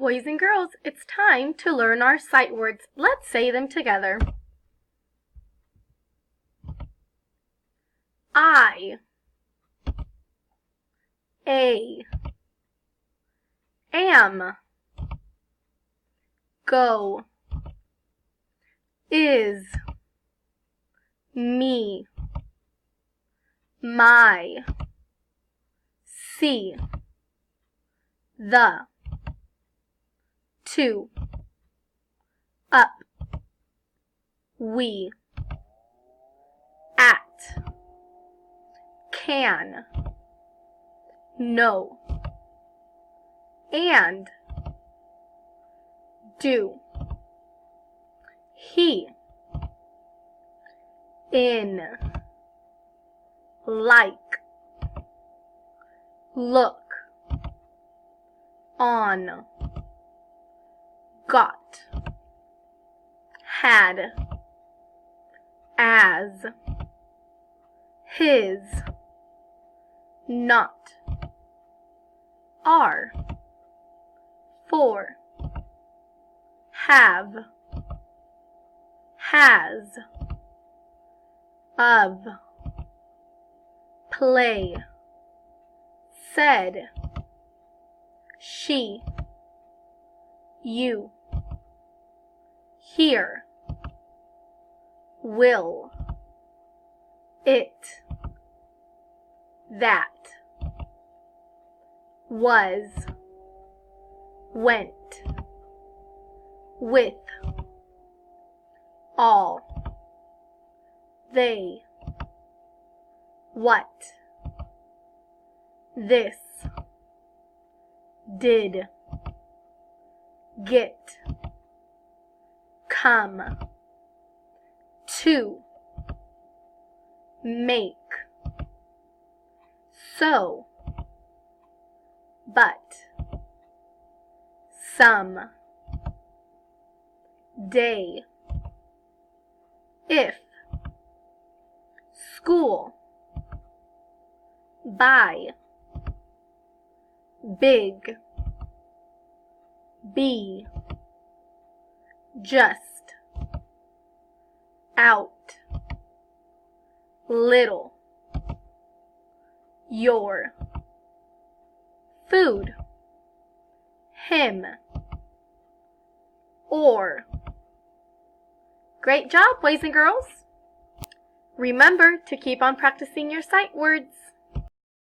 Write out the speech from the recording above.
Boys and girls, it's time to learn our sight words. Let's say them together. I, a, am, go, is, me, my, see, the, to, up, we, at, can, no, and, do, he, in, like, look, on, got, had, as, his, not, are, for, have, has, of, play, said, she, you, here, will, it, that, was, went, with, all, they, what, this, did, get, come, to, make, so, but, some, day, if, school, buy, big, be, just, out, little, your, food, him, or. Great job, boys and girls! Remember to keep on practicing your sight words.